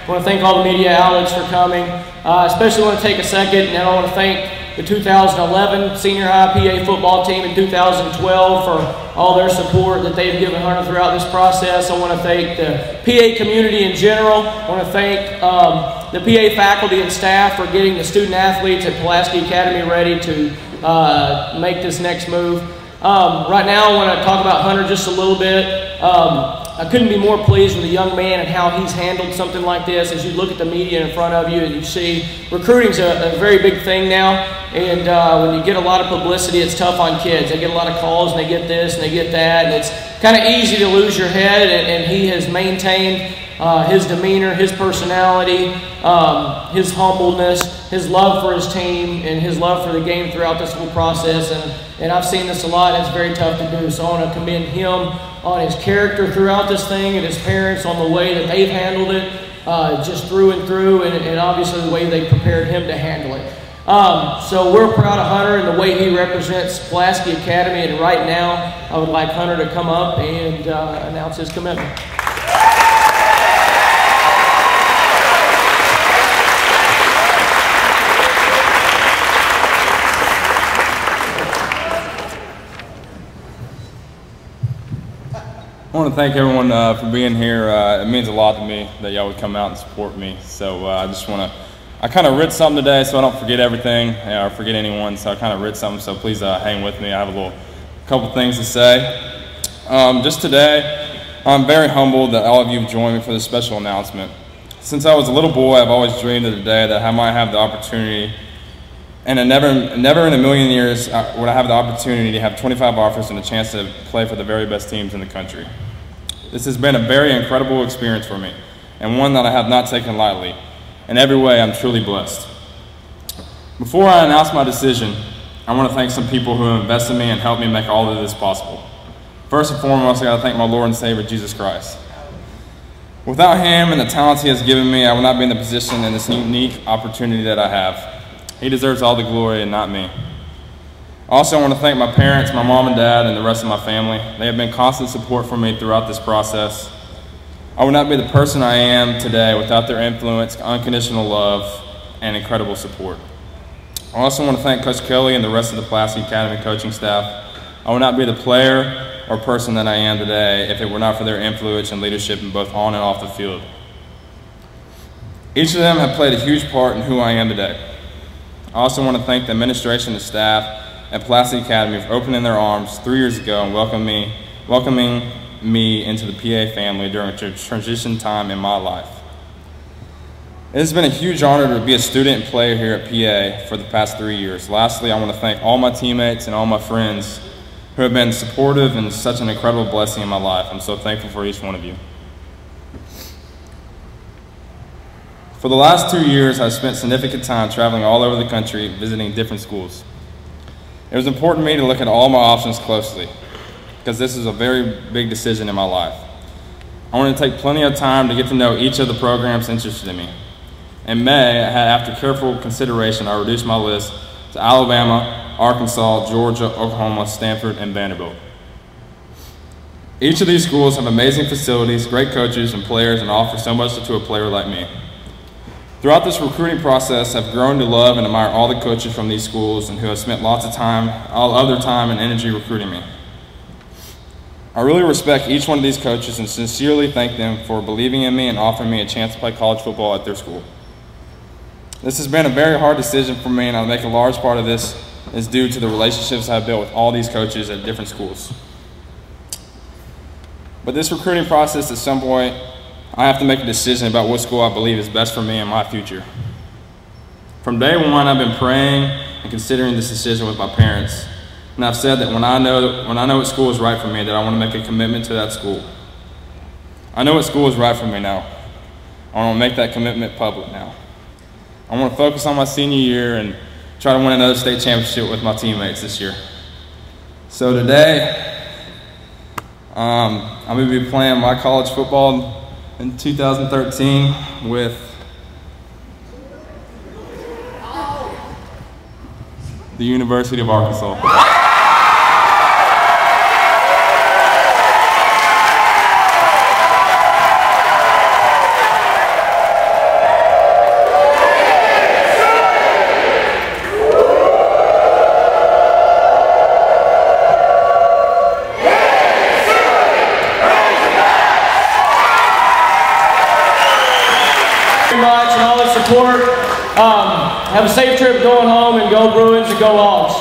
I want to thank all the media outlets for coming. Especially want to take a second, and I want to thank the 2011 senior high PA football team in 2012 for all their support that they've given Hunter throughout this process. I want to thank the PA community in general. I want to thank the PA faculty and staff for getting the student athletes at Pulaski Academy ready to make this next move. Right now I want to talk about Hunter just a little bit. I couldn't be more pleased with the young man and how he's handled something like this. As you look at the media in front of you and you see recruiting's a very big thing now, and when you get a lot of publicity, it's tough on kids. They get a lot of calls and they get this and they get that, and it's kind of easy to lose your head, and he has maintained his demeanor, his personality, his humbleness, his love for his team, and his love for the game throughout this whole process. And I've seen this a lot, and it's very tough to do. So I want to commend him on his character throughout this thing, and his parents on the way that they've handled it, just through and through, and obviously the way they prepared him to handle it. So we're proud of Hunter and the way he represents Pulaski Academy, and right now I would like Hunter to come up and announce his commitment. I want to thank everyone for being here. It means a lot to me that y'all would come out and support me. So I kind of wrote something today so I don't forget everything or forget anyone. So I kind of wrote something, so please hang with me. I have a couple things to say. Just today, I'm very humbled that all of you have joined me for this special announcement. Since I was a little boy, I've always dreamed of the day that I might have the opportunity, and never in a million years would I have the opportunity to have 25 offers and a chance to play for the very best teams in the country. This has been a very incredible experience for me, and one that I have not taken lightly. In every way, I'm truly blessed. Before I announce my decision, I want to thank some people who have invested in me and helped me make all of this possible. First and foremost, I got to thank my Lord and Savior, Jesus Christ. Without Him and the talents He has given me, I would not be in the position and this unique opportunity that I have. He deserves all the glory and not me. Also, I want to thank my parents, my mom and dad, and the rest of my family. They have been constant support for me throughout this process. I would not be the person I am today without their influence, unconditional love, and incredible support. I also want to thank Coach Kelly and the rest of the Pulaski Academy coaching staff. I would not be the player or person that I am today if it were not for their influence and leadership in both on and off the field. Each of them have played a huge part in who I am today. I also want to thank the administration and staff at Pulaski Academy for opening their arms 3 years ago and welcoming me into the PA family during a transition time in my life. It has been a huge honor to be a student and player here at PA for the past 3 years. Lastly, I want to thank all my teammates and all my friends who have been supportive and such an incredible blessing in my life. I'm so thankful for each one of you. For the last 2 years, I've spent significant time traveling all over the country, visiting different schools. It was important to me to look at all my options closely, because this is a very big decision in my life. I wanted to take plenty of time to get to know each of the programs interested in me. In May, after careful consideration, I reduced my list to Alabama, Arkansas, Georgia, Oklahoma, Stanford, and Vanderbilt. Each of these schools have amazing facilities, great coaches and players, and offer so much to a player like me. Throughout this recruiting process, I've grown to love and admire all the coaches from these schools and who have spent lots of time, all other time and energy recruiting me. I really respect each one of these coaches and sincerely thank them for believing in me and offering me a chance to play college football at their school. This has been a very hard decision for me, and I think a large part of this is due to the relationships I've built with all these coaches at different schools. But this recruiting process, at some point, I have to make a decision about what school I believe is best for me and my future. From day one, I've been praying and considering this decision with my parents. And I've said that when I know what school is right for me, that I want to make a commitment to that school. I know what school is right for me now. I want to make that commitment public now. I want to focus on my senior year and try to win another state championship with my teammates this year. So today, I'm going to be playing my college football in 2013 with the University of Arkansas. very much and all the support. Have a safe trip going home, and go Bruins and go Hogs.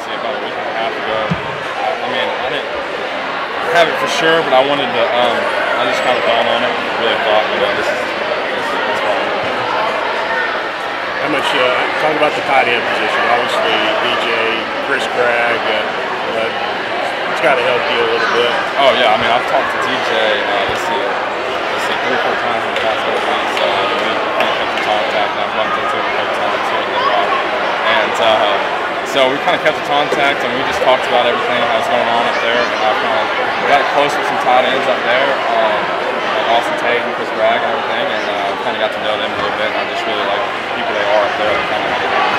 See, about a week and a half ago. I mean, I didn't have it for sure, but I wanted to. I just kind of thought on it. Really thought, this is wrong. How much? Talk about the tight end position. Obviously, DJ, Chris Bragg. It's got to help you a little bit. Oh yeah, I mean, I've talked to DJ. Let's see, 3 or 4 times in the past couple of weeks. We kind of kept in contact, and I've bumped into him a couple times here in Little Rock. And so we kind of kept in contact, and we just talked about everything that was going on up there. And I kind of got close with some tight ends up there, like Austin Tate and Chris Bragg and everything, and kind of got to know them a little bit. And I just really like the people they are up there. And kind of how they do it.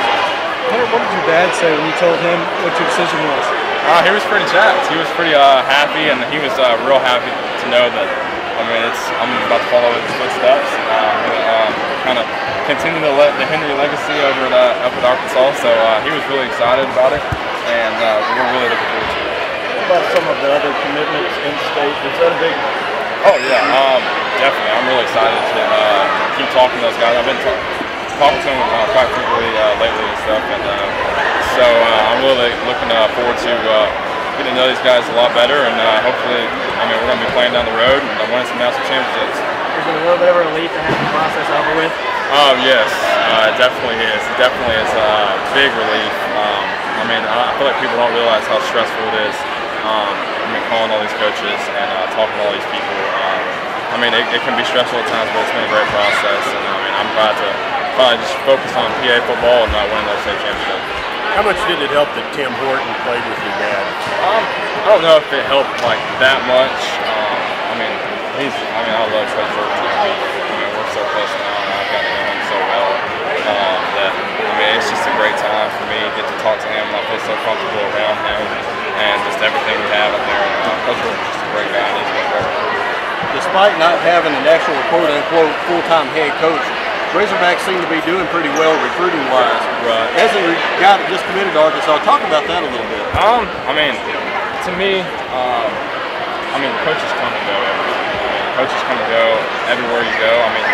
Hunter, what did your dad say when you told him what your decision was? He was pretty jacked. He was pretty happy, and he was real happy to know that. I mean, I'm about to follow his footsteps, and I'm going to kind of continue the Henry legacy over up at Arkansas. So he was really excited about it, and we're really looking forward to it. What about some of the other commitments in state? Is that a big? Oh yeah, definitely. I'm really excited to keep talking to those guys. I've been talking to them quite frequently lately and stuff, and so I'm really looking forward to getting to know these guys a lot better, and hopefully, I mean, we're going to be playing down the road and winning some national championships. Is it a little bit of a relief to have the process over with? Oh yes, it definitely is. It definitely is a big relief. I mean, I feel like people don't realize how stressful it is. I mean, calling all these coaches and talking to all these people. I mean, it can be stressful at times, but it's been a great process, and I mean, I'm glad to probably just focus on PA football and not winning those state championships. How much did it help that Tim Horton played with your dad? I don't know if it helped like that much. I mean, I love Coach Horton. I mean, we're so close now, and I've gotten to know him so well that I mean, it's just a great time for me to get to talk to him, and I feel so comfortable around him, and just everything we have up there. Coach Horton's just a great guy, and he's been great. Despite not having an actual quote-unquote full-time head coach, Razorbacks seem to be doing pretty well recruiting-wise. Right. As a guy that just committed to Arkansas, talk about that a little bit. I mean, to me, I mean, coaches come and go everywhere. Coaches come and go everywhere you go. I mean,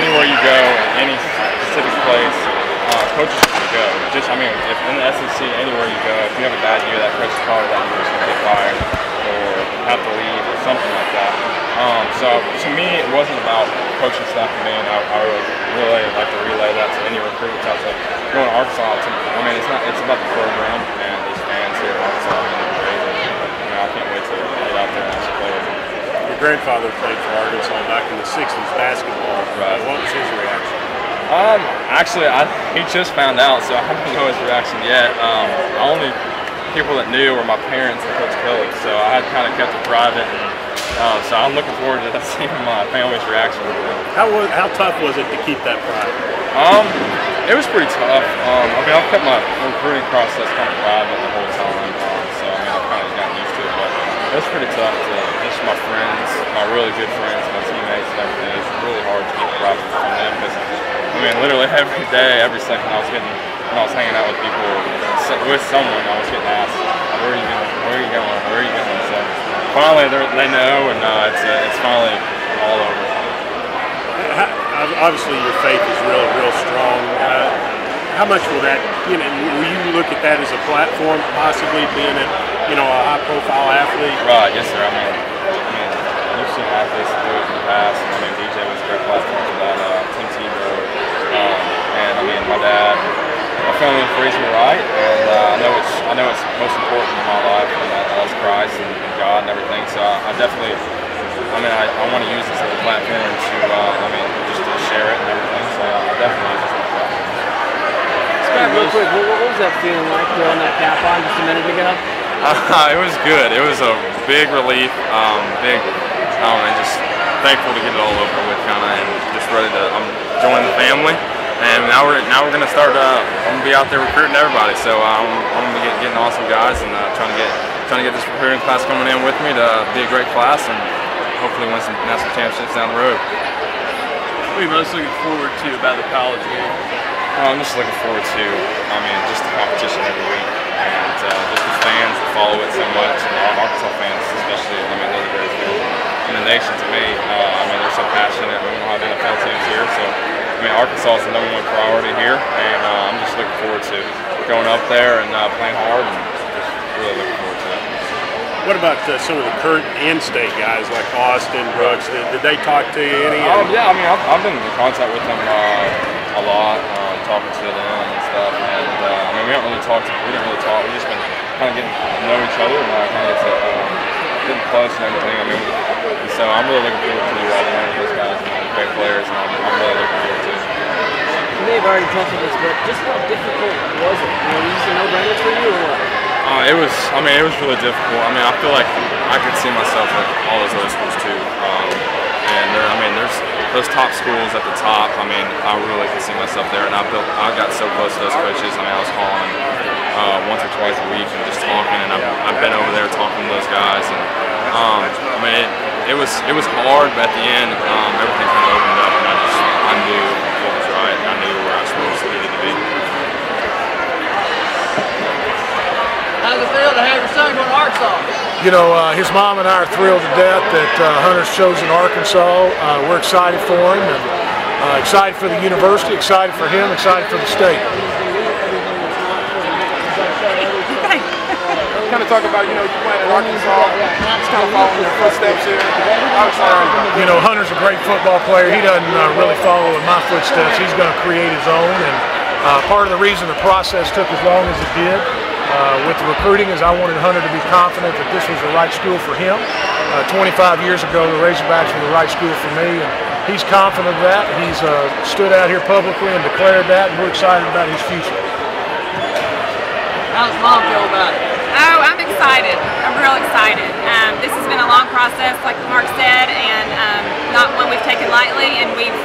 anywhere you go, any specific place, coaches are going to go. Just, I mean, if in the SEC, anywhere you go, if you have a bad year, that coach is probably that year is going to get fired or have to leave or something like that. So to me, it wasn't about coaching staff for me, and I really like to relay that to any recruits out there going to Arkansas. I mean, it's about the program and these fans here at Arkansas. I mean, they're great. And, I can't wait to get out there and actually play with them. Your grandfather played for Arkansas back in the 60s basketball. Right. What was his reaction? Actually, he just found out, so I don't know his reaction yet. Only people that knew were my parents and Coach Kelly, so I had kind of kept it private. So I'm looking forward to seeing my family's reaction. How tough was it to keep that private? It was pretty tough. I mean, I've kept my recruiting process kind of private the whole time, so I mean, I've kind of gotten used to it. But it was pretty tough to just my friends, my really good friends, my teammates, and everything. It's really hard to keep private from them because I mean, literally every day, every second, when I was hanging out with people, with someone, I was getting asked, "Where are you going? Where are you going? Where are you going?" So finally, they know, and it's finally all over. Obviously, your faith is real strong. How much will that, will you look at that as a platform, possibly being a high-profile athlete? Right. Yes, sir. I mean, you've seen athletes do it in the past. I mean, DJ was a great platform for that. Tim Tebow, and I mean, my dad. My family raised me right, and I know it's most important in my life, and that's Christ and God and everything. So I definitely, I want to use this as a platform to, just to share it and everything. So I definitely use this as a platform. Scott, real quick, what was that feeling like throwing that cap on just a minute ago? It was good. It was a big relief, and just thankful to get it all over with, and just ready to join the family. And now we're gonna start. I'm gonna be out there recruiting everybody. So I'm gonna be getting awesome guys and trying to get this recruiting class coming in with me to be a great class and hopefully win some national championships down the road. What are you most looking forward to about the college game? I'm just looking forward to, just the competition every week and just the fans that follow it so much, and all Arkansas fans especially. Those are great fans in the nation to me. They're so passionate. We don't have NFL teams mean, Arkansas is the #1 priority here, and I'm just looking forward to going up there and playing hard, and just really looking forward to that. What about some of the current in-state guys like Austin, Brooks? Did they talk to you any? Yeah, I mean, I've been in contact with them a lot, talking to them and stuff. And I mean, we didn't really talk. We've just been kind of getting to know each other and kind of getting close and everything. I mean, so I'm really looking forward to learning those guys and great players, and I'm really looking forward to it. You may have already touched on this, but just how difficult was it? Was this a no-brainer for you, or what? It was. I mean, it was really difficult. I mean, I feel like I could see myself at all those other schools too. And I mean, there's those top schools at the top. I mean, I really could see myself there. And I got so close to those coaches. I mean, I was calling them once or twice a week and just talking. And I've been over there talking to those guys. And I mean, it was hard, but at the end, everything kind of opened up, and I knew what was right. I knew where I was supposed to be. How's it feel to have your son go to Arkansas? You know, his mom and I are thrilled to death that Hunter's chosen Arkansas. We're excited for him, and excited for the university, excited for him, excited for the state. Kind of talk about, you know, you playing at Arkansas, just kind of following your footsteps here. You know, Hunter's a great football player. He doesn't really follow in my footsteps. He's going to create his own, and part of the reason the process took as long as it did with the recruiting is I wanted Hunter to be confident that this was the right school for him. 25 years ago, the Razorbacks were the right school for me, and he's confident of that. He's stood out here publicly and declared that, and we're excited about his future. How's Mom feel about it? Oh, I'm excited. I'm real excited. This has been a long process, like Mark said, and not one we've taken lightly, and we've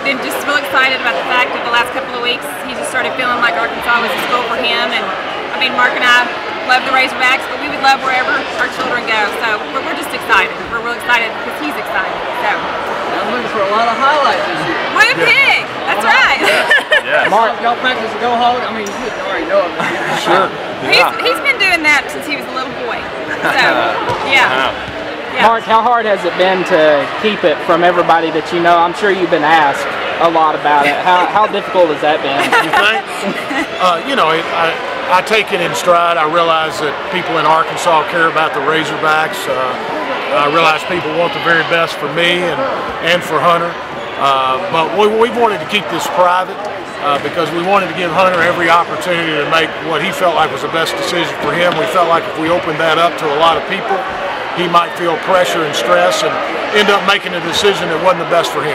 been just real excited about the fact that the last couple of weeks he just started feeling like Arkansas was a school for him. And I mean, Mark and I love the Razorbacks, but we would love wherever our children go. So we're just excited. We're real excited because he's excited. So I'm looking for a lot of highlights this year. what a pig! That's right. Yeah. Mark, y'all practice a go hog? I mean, you already know it. Sure. He's been doing that since he was a little boy. So yeah. Mark, how hard has it been to keep it from everybody that you know? I'm sure you've been asked a lot about it. How difficult has that been? You think? You know, I take it in stride. I realize that people in Arkansas care about the Razorbacks. I realize people want the very best for me and for Hunter. But we wanted to keep this private because we wanted to give Hunter every opportunity to make what he felt like was the best decision for him. We felt like if we opened that up to a lot of people, he might feel pressure and stress and end up making a decision that wasn't the best for him.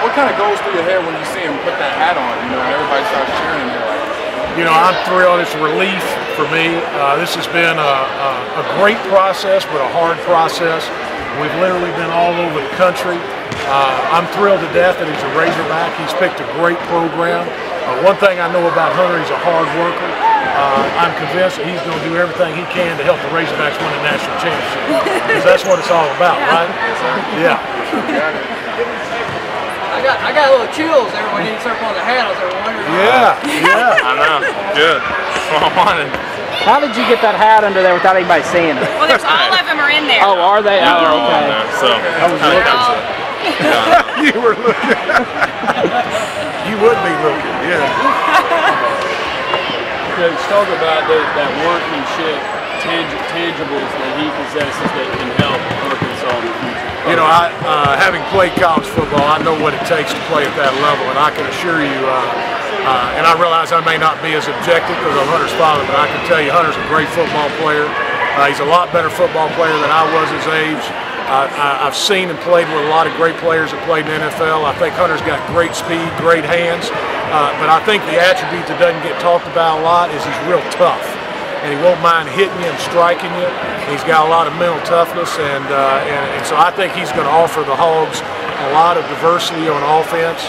What kind of goes through your head when you see him put that hat on, you know, and everybody starts cheering and you're like... You know, I'm thrilled. It's a relief for me. This has been a great process, but a hard process. We've literally been all over the country. I'm thrilled to death that he's a Razorback. He's picked a great program. One thing I know about Hunter, he's a hard worker. I'm convinced that he's going to do everything he can to help the Razorbacks win a national championship. Because that's what it's all about, right? Yeah. I got a little chills there when he started on the hat. I was wondering. Yeah. I know. Good. That's what I wanted. How did you get that hat under there without anybody seeing it? Well, there's all of them are in there. Oh, are they? Oh, okay. So I was looking. You were looking. You would be looking, yeah. Coach, talk about that workmanship, tangibles that he possesses that can help Arkansas in the future. You know, having played college football, I know what it takes to play at that level, and I can assure you, and I realize I may not be as objective because I'm Hunter's father, but I can tell you Hunter's a great football player. He's a lot better football player than I was his age. I've seen and played with a lot of great players that played in the NFL. I think Hunter's got great speed, great hands, but I think the attribute that doesn't get talked about a lot is he's real tough. And he won't mind hitting you and striking you. He's got a lot of mental toughness, and so I think he's going to offer the Hogs a lot of diversity on offense,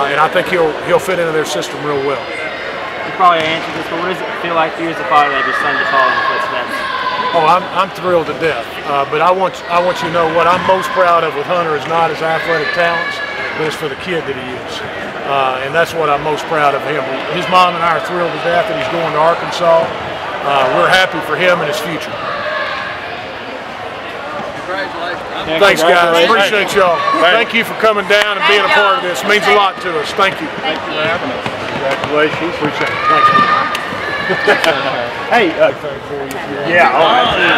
and I think he'll fit into their system real well. You probably answered this, but what does it feel like for you as a father that your son just follows in footsteps? Oh, I'm thrilled to death. But I want you to know what I'm most proud of with Hunter is not his athletic talents, but it's for the kid that he is. And that's what I'm most proud of him. His mom and I are thrilled to death that he's going to Arkansas. We're happy for him and his future. Congratulations. Yeah, Thanks, guys. Appreciate y'all. Thank you for coming down and being a part of this. It means a lot to us. Thank you. Thank you for having us. Congratulations. Appreciate it. Thanks. Hey. Yeah. Oh, absolutely.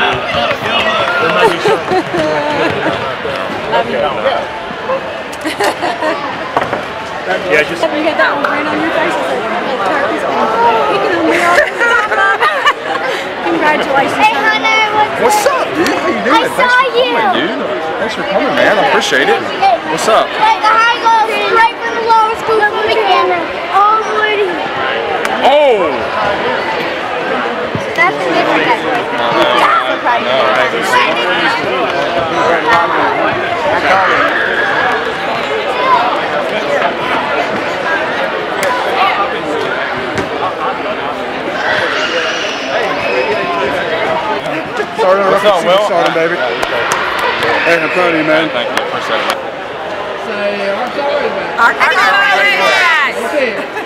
Yeah, just. You got that one right on your face. Congratulations. Hey, Hunter. What's up, dude? How you doing? I saw you. Thanks for coming, man. I appreciate it. What's up? Like the high goes straight from the lower school to the camera. All the way to here. Oh! That's a different type of What's up, Will? Starting, baby. Hey, I'm proud of you, man. Thank you. Appreciate it. Arkansas Razorbacks.